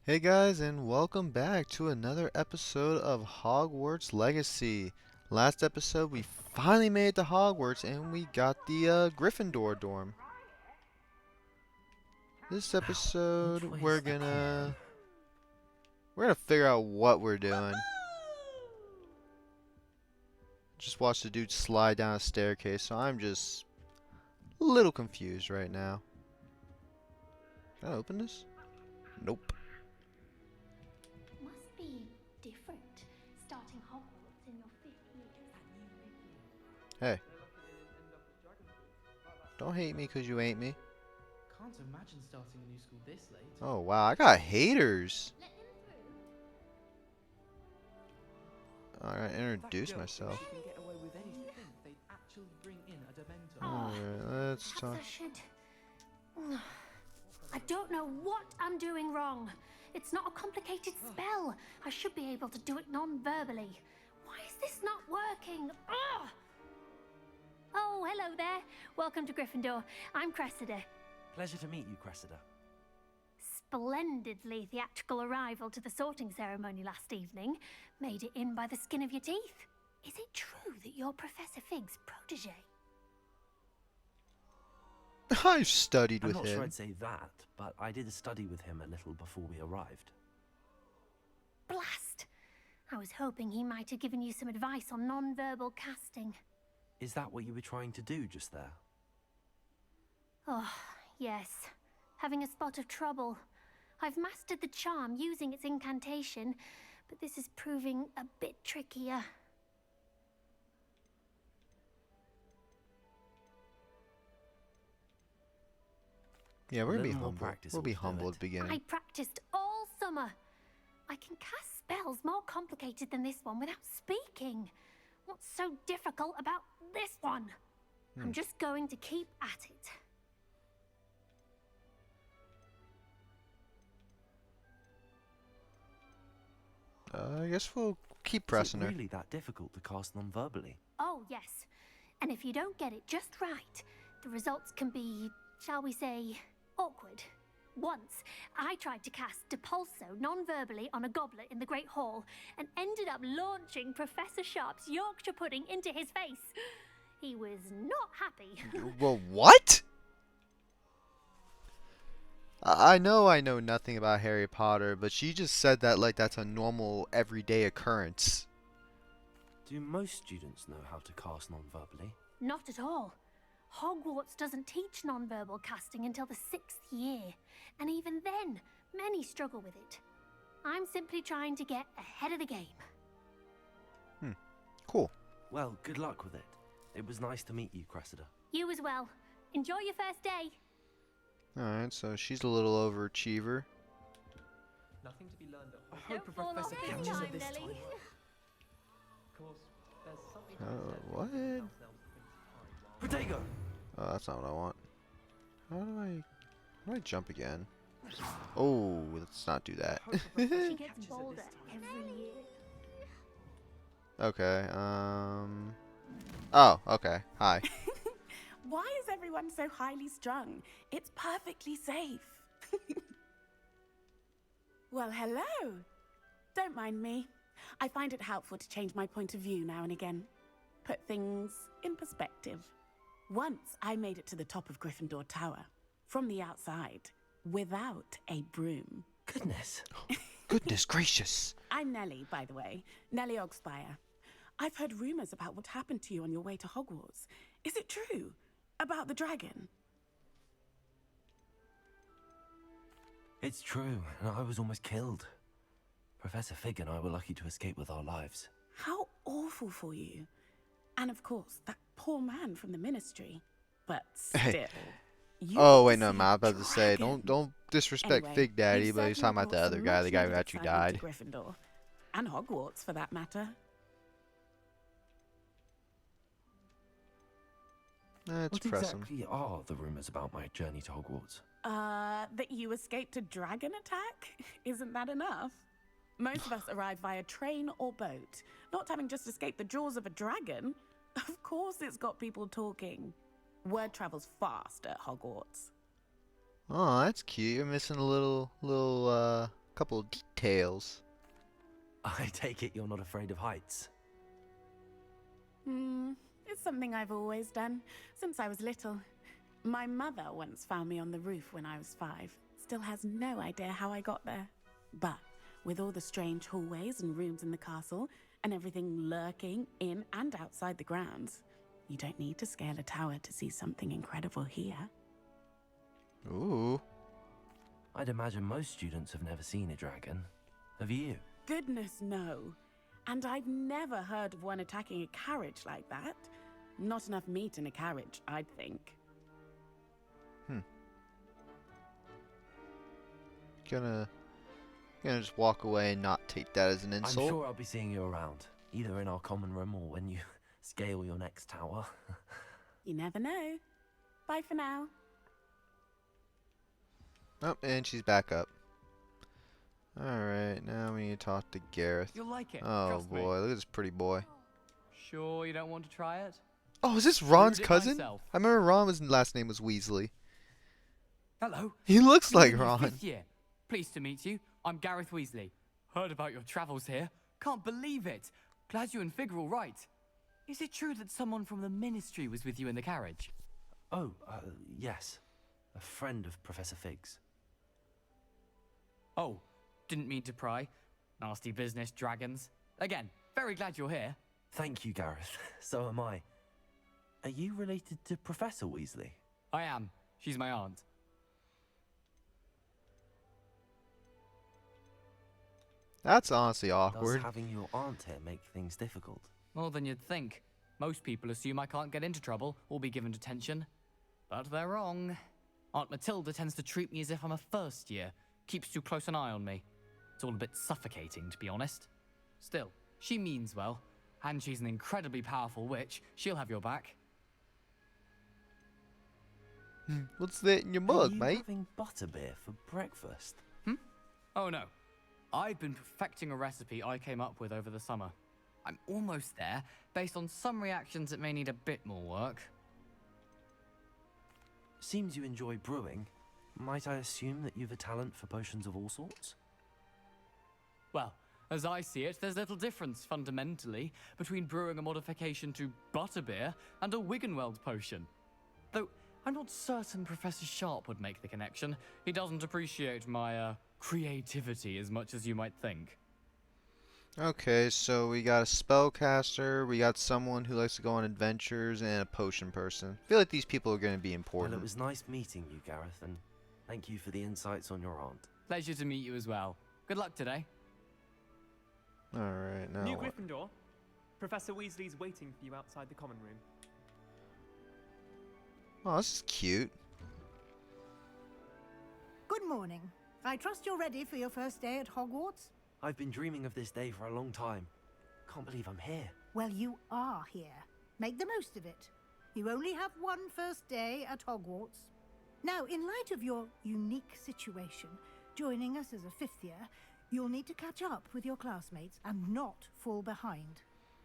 Hey guys, and welcome back to another episode of Hogwarts Legacy. Last episode, we finally made it to Hogwarts, and we got the Gryffindor dorm. This Now, episode, which way we're is the gonna common? we're gonna figure out what we're doing. Just watch the dude slide down a staircase, so I'm just a little confused right now. Can I open this? Nope. Must be different, starting Hogwarts in your fifth year. Hey, don't hate me 'cause you ain't me. Can't imagine starting a new school this late. Oh wow, I got haters. Let him through. Alright, That introduce girl myself. thinks she can get away with anything. They'd actually bring in a Dementor. Alright, let's talk. Perhaps I should. I don't know what I'm doing wrong. It's not a complicated spell. I should be able to do it non-verbally. Why is this not working? Ugh! Oh, hello there. Welcome to Gryffindor. I'm Cressida. Pleasure to meet you, Cressida. Splendidly theatrical arrival to the sorting ceremony last evening. Made it in by the skin of your teeth. Is it true that you're Professor Fig's protege? I've studied I'm with not him. sure I'd say that, but I did study with him a little before we arrived. Blast! I was hoping he might have given you some advice on non-verbal casting. Is that what you were trying to do just there? Oh, yes. Having a spot of trouble. I've mastered the charm using its incantation, but this is proving a bit trickier. Yeah, we're gonna be Little more humble. practice We'll be will do humble at it. the beginning. I practiced all summer. I can cast spells more complicated than this one without speaking. What's so difficult about this one? I'm just going to keep at it. I guess we'll keep Is pressing it her. really that difficult to cast non-verbally? Oh, yes. And if you don't get it just right, the results can be, shall we say, awkward. Once, I tried to cast Depulso non-verbally on a goblet in the Great Hall and ended up launching Professor Sharp's Yorkshire pudding into his face. He was not happy. Well, what? I know nothing about Harry Potter, but she just said that like that's a normal, everyday occurrence. Do most students know how to cast non-verbally? Not at all. Hogwarts doesn't teach non-verbal casting until the 6th year, and even then, many struggle with it. I'm simply trying to get ahead of the game. Cool. Well, good luck with it. It was nice to meet you, Cressida. You as well. Enjoy your first day. Alright, so she's a little overachiever. Nothing to be learned at I home. hope Don't fall Professor off Fig this catches time, it this Nelly. time. Of course, there's something What? Protego! Oh, that's not what I want. How do I jump again? Oh, let's not do that. She Catches gets it bolder this time. every year. Okay, oh, okay. Hi. Why is everyone so highly strung? It's perfectly safe. Well, hello. Don't mind me. I find it helpful to change my point of view now and again. Put things in perspective. Once I made it to the top of Gryffindor Tower, from the outside, without a broom. Goodness. Goodness gracious. I'm Nellie, by the way. Nellie Ogspire. I've heard rumors about what happened to you on your way to Hogwarts. Is it true? About the dragon? It's true, and I was almost killed. Professor Fig and I were lucky to escape with our lives. How awful for you. And of course, that poor man from the ministry. But still. you Oh got wait, to no, see I'm a about to say dragon. don't disrespect Anyway, Fig Daddy, you've but he's talking certainly about the brought other some guy, the guy who much-needed actually excitement died. to Gryffindor. And Hogwarts, for that matter. Let's What press him. exactly are the rumors about my journey to Hogwarts? That you escaped a dragon attack? Isn't that enough? Most of us arrive via train or boat, not having just escaped the jaws of a dragon. Of course it's got people talking. Word travels fast at Hogwarts. Oh, that's cute. You're missing a little couple of details. I take it you're not afraid of heights. It's something I've always done, since I was little. My mother once found me on the roof when I was 5. Still has no idea how I got there. But with all the strange hallways and rooms in the castle, and everything lurking in and outside the grounds, you don't need to scale a tower to see something incredible here. Ooh. I'd imagine most students have never seen a dragon. Have you? Goodness, no. And I've never heard of one attacking a carriage like that. Not enough meat in a carriage, I'd think. Gonna just walk away and not take that as an I'm insult. sure I'll be seeing you around, either in our common room or when you scale your next tower. You never know. Bye for now. Oh, and she's back up. Alright, now we need to talk to Gareth. You'll like it. Oh trust me. boy, look at this pretty boy. Sure you don't want to try it? Oh, is this Ron's Brewed it cousin? myself. I remember Ron's last name was Weasley. Hello. He looks You're like in your Ron. 5th year. Pleased to meet you. I'm Gareth Weasley. Heard about your travels here. Can't believe it. Glad you and Fig are all right. Is it true that someone from the Ministry was with you in the carriage? Oh, yes. A friend of Professor Fig's. Oh, didn't mean to pry. Nasty business, dragons. Again, very glad you're here. Thank you, Gareth. So am I. Are you related to Professor Weasley? I am. She's my aunt. That's honestly Does awkward. having your aunt here make things difficult? More than you'd think. Most people assume I can't get into trouble or be given detention. But they're wrong. Aunt Matilda tends to treat me as if I'm a first year. Keeps too close an eye on me. It's all a bit suffocating, to be honest. Still, she means well. And she's an incredibly powerful witch. She'll have your back. What's that in your Are mug, you mate? having butterbeer for breakfast? Oh no. I've been perfecting a recipe I came up with over the summer. I'm almost there, based on some reactions that may need a bit more work. Seems you enjoy brewing. Might I assume that you've a talent for potions of all sorts? Well, as I see it, there's little difference, fundamentally, between brewing a modification to butterbeer and a Wiggenweld potion. Though, I'm not certain Professor Sharp would make the connection. He doesn't appreciate my, creativity as much as you might think. Okay, so we got a spellcaster, we got someone who likes to go on adventures, and a potion person. I feel like these people are going to be Well, important. it was nice meeting you, Gareth, and thank you for the insights on your aunt. Pleasure to meet you as well. Good luck today. Alright, now New what? Gryffindor. Professor Weasley's waiting for you outside the common room. Oh, this is cute. Good morning. I trust you're ready for your first day at Hogwarts? I've been dreaming of this day for a long time. Can't believe I'm here. Well, you are here. Make the most of it. You only have one first day at Hogwarts. Now, in light of your unique situation, joining us as a 5th year, you'll need to catch up with your classmates and not fall behind.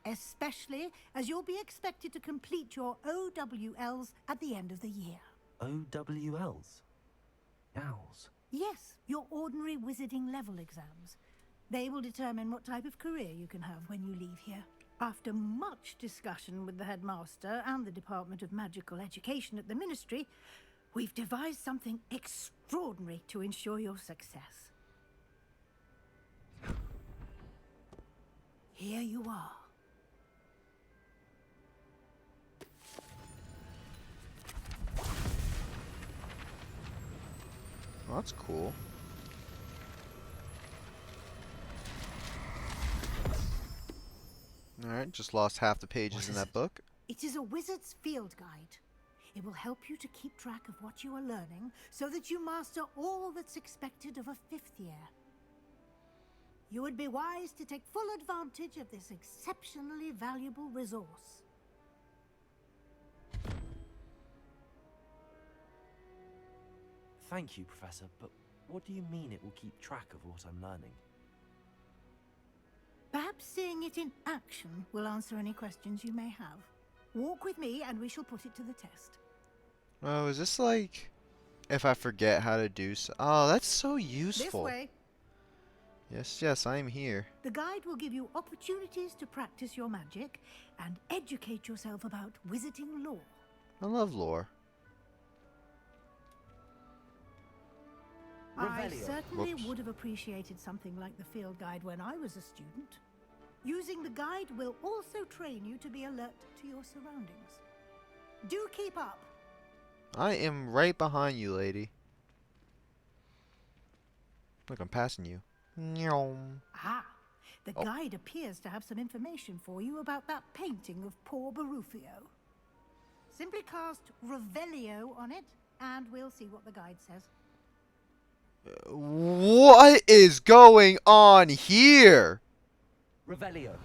Especially as you'll be expected to complete your OWLs at the end of the year. OWLs? Owls. Yes, your ordinary wizarding level exams. They will determine what type of career you can have when you leave here. After much discussion with the headmaster and the Department of Magical Education at the Ministry, we've devised something extraordinary to ensure your success. Here you are. Oh, that's cool. Alright, just lost half the pages What in is that it? book. It is a wizard's field guide. It will help you to keep track of what you are learning so that you master all that's expected of a 5th year. You would be wise to take full advantage of this exceptionally valuable resource. Thank you, Professor, but what do you mean it will keep track of what I'm learning? Perhaps seeing it in action will answer any questions you may have. Walk with me and we shall put it to the test. Oh, is this like if I forget how to do so? Oh, that's so This useful. way. Yes, yes, I am here. The guide will give you opportunities to practice your magic and educate yourself about wizarding lore. I love lore. I Revelio. certainly Whoops. would have appreciated something like the field guide when I was a student. Using the guide will also train you to be alert to your surroundings. Do keep up. I am right behind you, lady. Look, I'm passing you. Nyom. Ah, the Oh. guide appears to have some information for you about that painting of poor Barufio. Simply cast Revelio on it, and we'll see what the guide says. What is going on here? Revelio.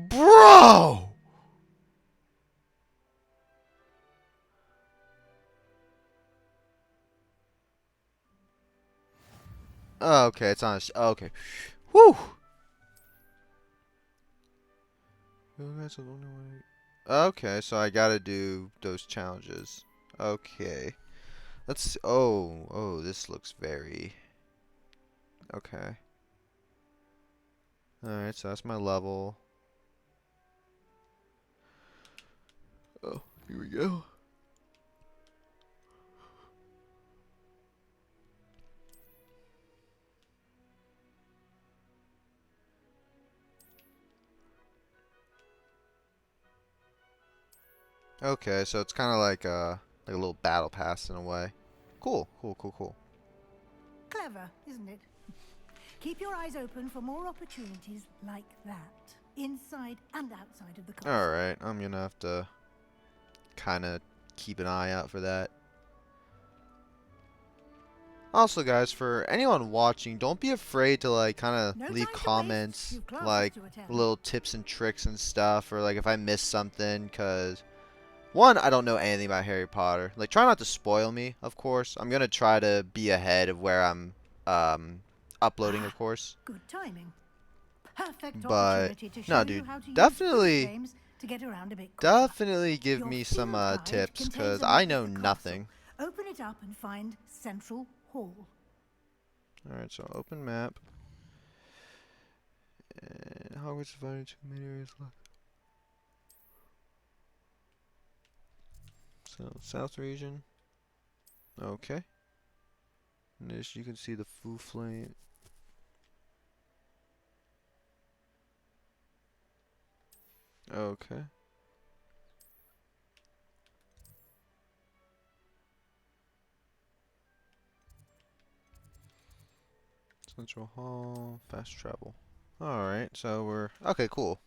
Bro! Oh, okay, it's on. Okay. Whew! Okay, so I gotta do those challenges. Okay. Let's. Oh, this looks very. Okay. Alright, so that's my level. Oh, here we go. Okay, so it's kind of like a little battle pass in a way. Cool, cool, cool, cool. Clever, isn't it? Keep your eyes open for more opportunities like that, inside and outside of the castle. Alright, I'm gonna have to kind of keep an eye out for that. Also, guys, for anyone watching, don't be afraid to like kind of No leave time to waste. comments, You've classes like to attend. little tips and tricks and stuff, or like if I missed something, cause one, I don't know anything about Harry Potter. Like, try not to spoil me, of course. I'm gonna try to be ahead of where I'm uploading, of course. Good timing. Perfect But opportunity to no, show dude, you how to use definitely, quiz games to get around a bit quicker. definitely give Your me some field guide tips, contains cause a I map know of the castle. nothing. Open it up and find Central Hall. All right, so open map. And Hogwarts divided into many areas left. So south region. Okay. And this you can see the Foo Flame. Okay. Central Hall, fast travel. Alright, so we're okay, cool.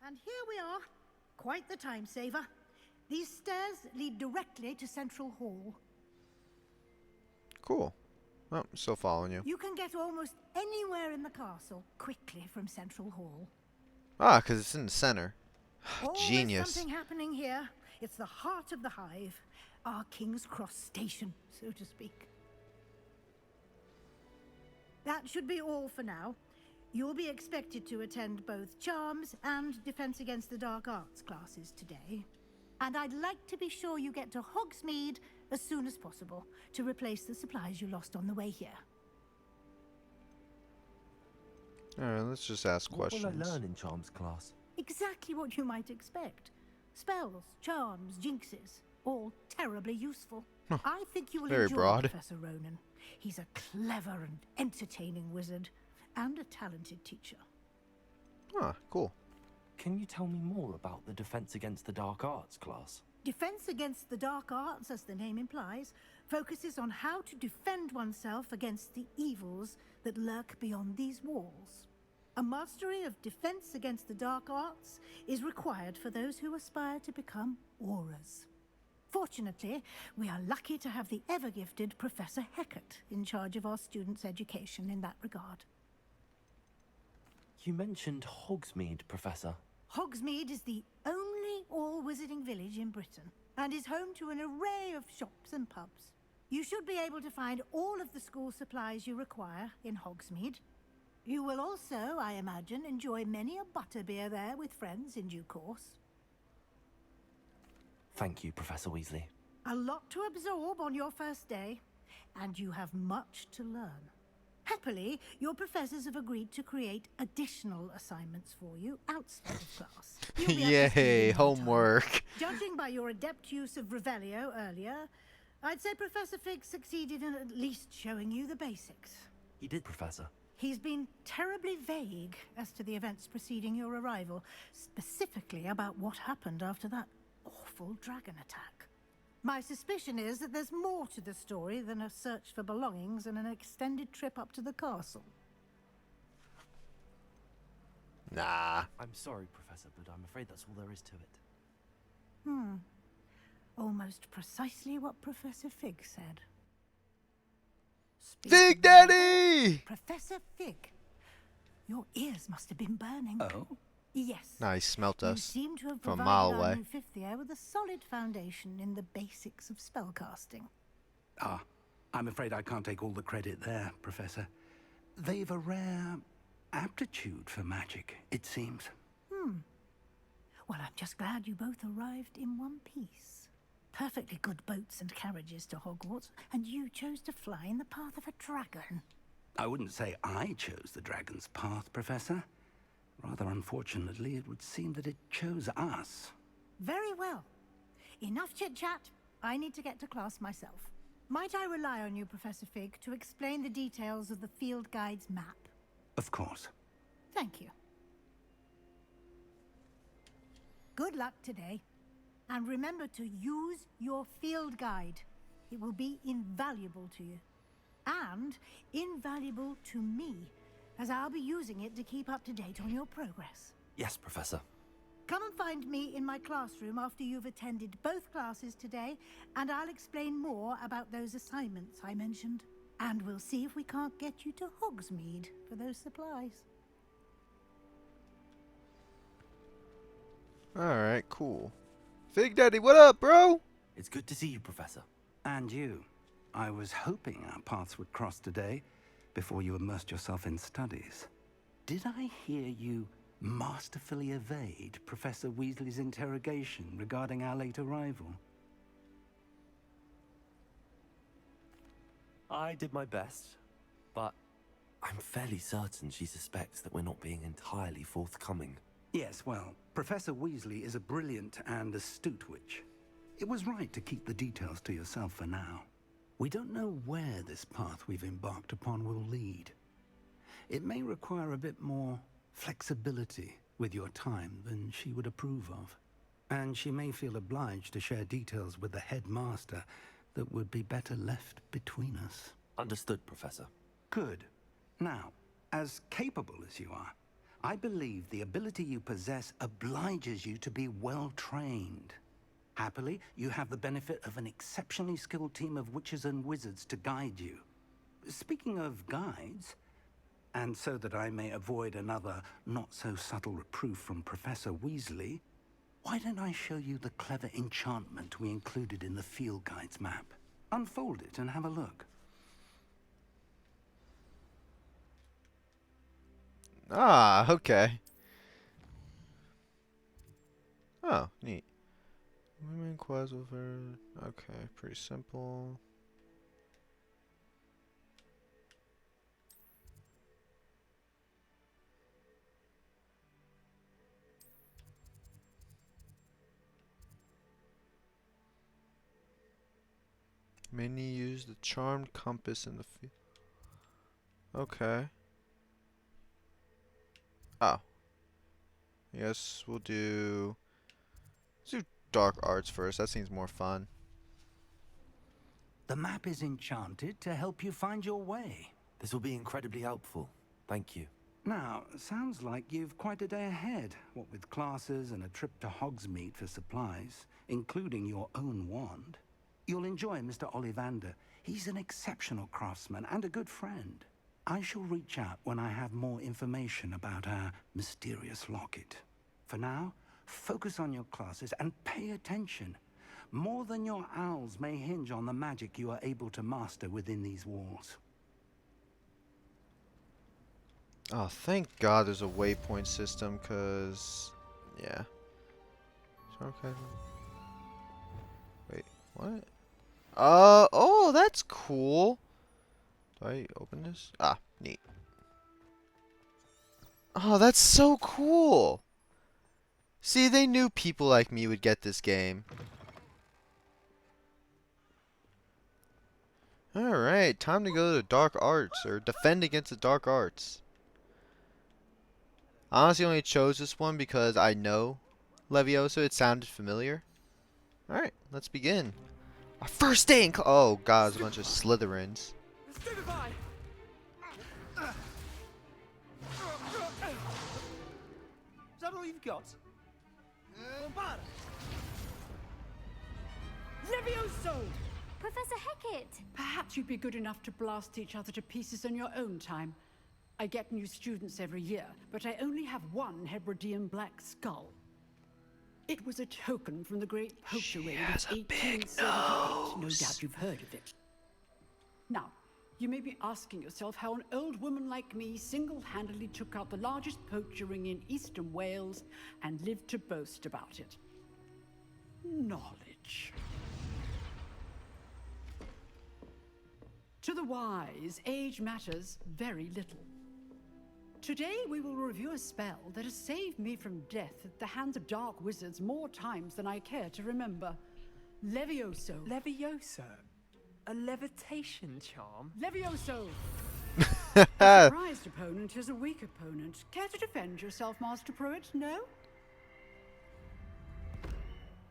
And here we are. Quite the time saver. These stairs lead directly to Central Hall. Cool. Oh, I'm still following you. You can get almost anywhere in the castle quickly from Central Hall. Ah, because it's in the center. Always Genius. something happening here. It's the heart of the hive. Our King's Cross station, so to speak. That should be all for now. You'll be expected to attend both Charms and Defense Against the Dark Arts classes today. And I'd like to be sure you get to Hogsmeade as soon as possible to replace the supplies you lost on the way here. Alright, let's just ask What will I questions. learn in Charms class? Exactly what you might expect. Spells, charms, jinxes, all terribly useful. I think you will Very enjoy broad. Professor Ronan. He's a clever and entertaining wizard, and a talented teacher. Ah, cool. Can you tell me more about the Defense Against the Dark Arts class? Defense Against the Dark Arts, as the name implies, focuses on how to defend oneself against the evils that lurk beyond these walls. A mastery of Defense Against the Dark Arts is required for those who aspire to become auras. Fortunately, we are lucky to have the ever-gifted Professor Hecat in charge of our students' education in that regard. You mentioned Hogsmeade, Professor. Hogsmeade is the only all-wizarding village in Britain, and is home to an array of shops and pubs. You should be able to find all of the school supplies you require in Hogsmeade. You will also, I imagine, enjoy many a butterbeer there with friends in due course. Thank you, Professor Weasley. A lot to absorb on your first day, and you have much to learn. Happily, your professors have agreed to create additional assignments for you outside of class. You'll be up to speed in Yay, no time. homework. Judging by your adept use of Revelio earlier, I'd say Professor Fig succeeded in at least showing you the basics. He did, Professor. He's been terribly vague as to the events preceding your arrival, specifically about what happened after that awful dragon attack. My suspicion is that there's more to the story than a search for belongings and an extended trip up to the castle. Nah. I'm sorry, Professor, but I'm afraid that's all there is to it. Almost precisely what Professor Fig said. Fig Speaking of Daddy! Professor Fig, your ears must have been burning. Oh? Yes. Nah, he smelt You us seem to have from a provided mile our away. new fifth year with a solid foundation in the basics of spellcasting. Ah, I'm afraid I can't take all the credit there, Professor. They've a rare aptitude for magic, it seems. Well, I'm just glad you both arrived in one piece. Perfectly good boats and carriages to Hogwarts, and you chose to fly in the path of a dragon. I wouldn't say I chose the dragon's path, Professor. Rather unfortunately, it would seem that it chose us. Very well. Enough chit-chat. I need to get to class myself. Might I rely on you, Professor Fig, to explain the details of the field guide's map? Of course. Thank you. Good luck today. And remember to use your field guide. It will be invaluable to you. And invaluable to me, as I'll be using it to keep up to date on your progress. Yes, Professor. Come and find me in my classroom after you've attended both classes today, and I'll explain more about those assignments I mentioned. And we'll see if we can't get you to Hogsmeade for those supplies. Alright, cool. Fig Daddy, what up, bro? It's good to see you, Professor. And you. I was hoping our paths would cross today, before you immersed yourself in studies. Did I hear you masterfully evade Professor Weasley's interrogation regarding our late arrival? I did my best, but I'm fairly certain she suspects that we're not being entirely forthcoming. Yes, well, Professor Weasley is a brilliant and astute witch. It was right to keep the details to yourself for now. We don't know where this path we've embarked upon will lead. It may require a bit more flexibility with your time than she would approve of. And she may feel obliged to share details with the headmaster that would be better left between us. Understood, Professor. Good. Now, as capable as you are, I believe the ability you possess obliges you to be well trained. Happily, you have the benefit of an exceptionally skilled team of witches and wizards to guide you. Speaking of guides, and so that I may avoid another not-so-subtle reproof from Professor Weasley, why don't I show you the clever enchantment we included in the field guide's map? Unfold it and have a look. Ah, okay. Oh, neat. Women quest over. Okay, pretty simple. Many use the charmed compass in the field. Okay. Oh. Yes, we'll do. Let's do dark arts first. That seems more fun. The map is enchanted to help you find your way. This will be incredibly helpful. Thank you. Now, sounds like you've quite a day ahead, what with classes and a trip to Hogsmeade for supplies, including your own wand. You'll enjoy Mr. Ollivander. He's an exceptional craftsman and a good friend. I shall reach out when I have more information about our mysterious locket. For now, focus on your classes and pay attention. More than your owls may hinge on the magic you are able to master within these walls. Oh, thank God there's a waypoint system, cause yeah. Okay. What? Oh, that's cool. Do I open this? Ah, neat. Oh, that's so cool. See, they knew people like me would get this game. Alright, time to go to dark arts, or defend against the dark arts. I honestly only chose this one because I know Leviosa, it sounded familiar. Alright, let's begin. Our first day in oh god, there's a bunch of Slytherins. Stupefy! Is that all you've got? Levioso! Professor Hecat! Perhaps you'd be good enough to blast each other to pieces in your own time. I get new students every year, but I only have one Hebridean black skull. It was a token from the Great Poacher Raid of 1878. No doubt you've heard of it. Now, you may be asking yourself how an old woman like me single-handedly took out the largest poacher ring in eastern Wales and lived to boast about it. Knowledge. To the wise, age matters very little. Today we will review a spell that has saved me from death at the hands of dark wizards more times than I care to remember. Levioso. Levioso? A levitation charm? Levioso! A surprised opponent is a weak opponent. Care to defend yourself, Master Pruitt? No?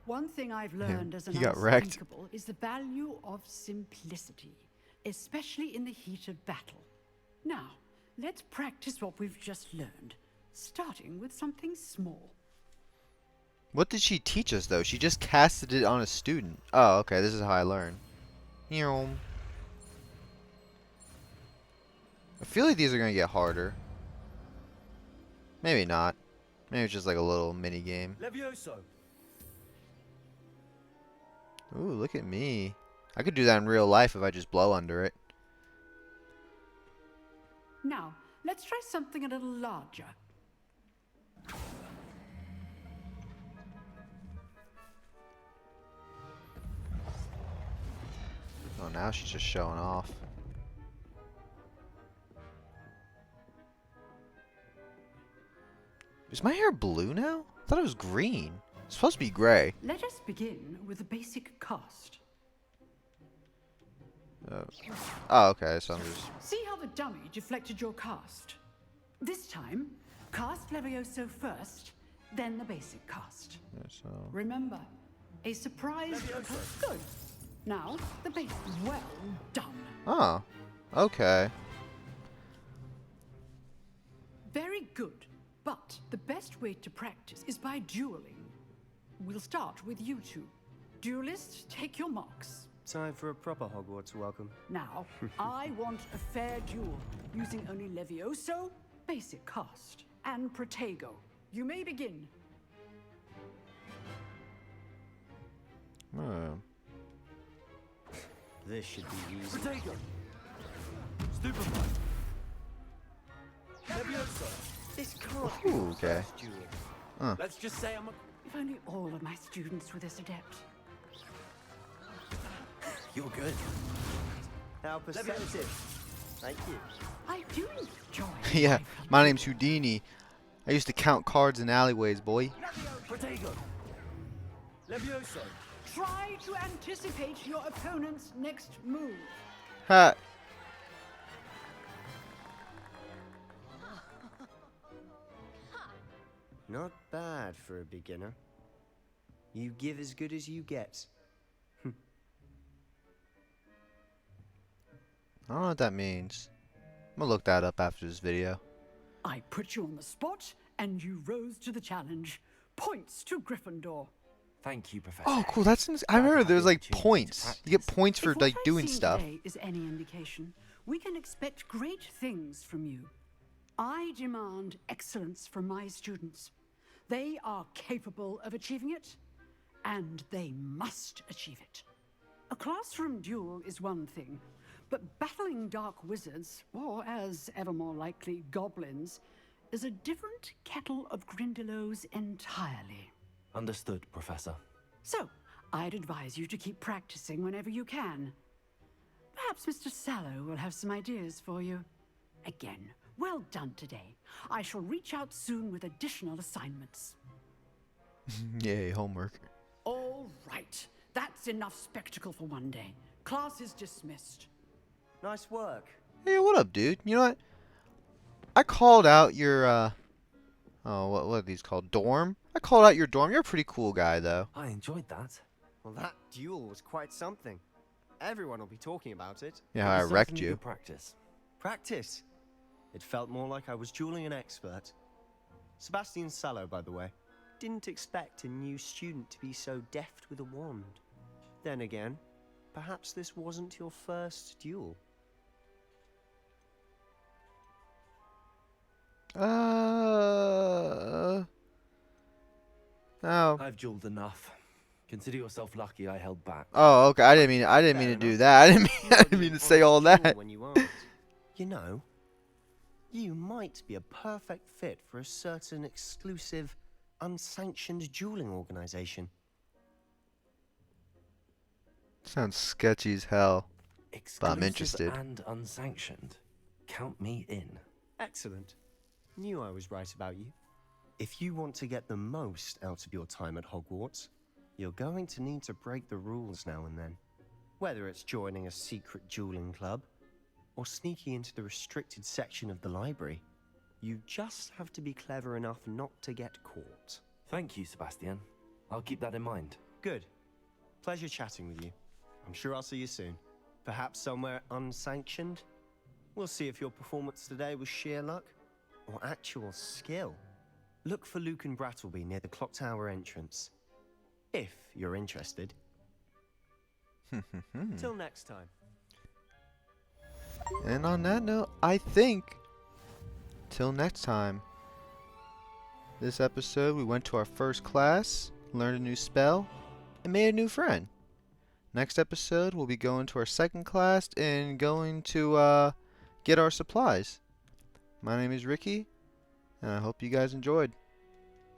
One thing I've learned as an he got wrecked. unspeakable is the value of simplicity, especially in the heat of battle. Now, let's practice what we've just learned, starting with something small. What did she teach us though? She just casted it on a student. Oh, okay, this is how I learn. I feel like these are gonna get harder. Maybe not. Maybe it's just like a little mini game. Levioso! Ooh, look at me. I could do that in real life if I just blow under it. Now, let's try something a little larger. Oh, now she's just showing off. Is my hair blue now? I thought it was green. It's supposed to be gray. Let us begin with the basic cast. Oh, okay, so I'm just... See how the dummy deflected your cast? This time, cast Levioso first, then the basic cast. Yeah, so... Remember, a surprise... Good. Now, the base. Well done. Oh, okay. Very good. But the best way to practice is by dueling. We'll start with you two. Duelists, take your marks. Time for a proper Hogwarts welcome. Now, I want a fair duel, using only Levioso, basic cast, and Protego. You may begin. Oh. This should be easy. Protego! Stupefy! Levioso! This can't be Ooh, our okay. first duel. Let's just say I'm a... If only all of my students were this adept. You're good. How perceptive. Thank you. I do enjoy Yeah, my my name's Houdini. I used to count cards in alleyways, boy. Protego! Levioso! Try to anticipate your opponent's next move. Ha! Not bad for a beginner. You give as good as you get. I don't know what that means. I'm gonna look that up after this video. I put you on the spot, and you rose to the challenge. Points to Gryffindor. Thank you, Professor. Oh, cool. That's. I remember there's like points. You get points for If like what I've doing seen stuff. today is any indication, we can expect great things from you. I demand excellence from my students. They are capable of achieving it, and they must achieve it. A classroom duel is one thing, but battling dark wizards, or as ever more likely, goblins, is a different kettle of Grindylows entirely. Understood, Professor. So, I'd advise you to keep practicing whenever you can. Perhaps Mr. Sallow will have some ideas for you. Again, well done today. I shall reach out soon with additional assignments. Yay, homework. All right. That's enough spectacle for one day. Class is dismissed. Nice work. Hey, what up, dude? You know what? I called out your, oh, what are these called? Dorm? I called out your dorm. You're a pretty cool guy, though. I enjoyed that. Well, that duel was quite something. Everyone will be talking about it. Yeah, how I It was wrecked certainly you. good practice. Practice. It felt more like I was dueling an expert. Sebastian Sallow, by the way. Didn't expect a new student to be so deft with a wand. Then again, perhaps this wasn't your first duel. Oh. I've dueled enough. Consider yourself lucky I held back. Oh, okay. I didn't mean to do that. I didn't mean to say all that. When you aren't. You know, you might be a perfect fit for a certain exclusive, unsanctioned dueling organization. Sounds sketchy as hell. But Exclusive I'm interested. and unsanctioned. Count me in. Excellent. Knew I was right about you. If you want to get the most out of your time at Hogwarts, you're going to need to break the rules now and then. Whether it's joining a secret dueling club, or sneaking into the restricted section of the library, you just have to be clever enough not to get caught. Thank you, Sebastian. I'll keep that in mind. Good. Pleasure chatting with you. I'm sure I'll see you soon. Perhaps somewhere unsanctioned? We'll see if your performance today was sheer luck or actual skill. Look for Luke and Brattleby near the clock tower entrance. If you're interested. Till next time. And on that note, I think, till next time. This episode, we went to our first class, learned a new spell, and made a new friend. Next episode, we'll be going to our second class and going to get our supplies. My name is Ricky, and I hope you guys enjoyed.